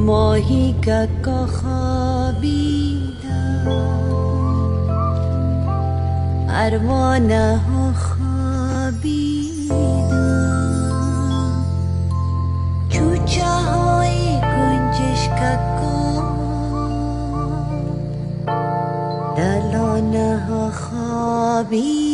ماهی که خوابیدم پروانه ها خوابیدم چوچه های گنجش که دلانه ها خوابیدم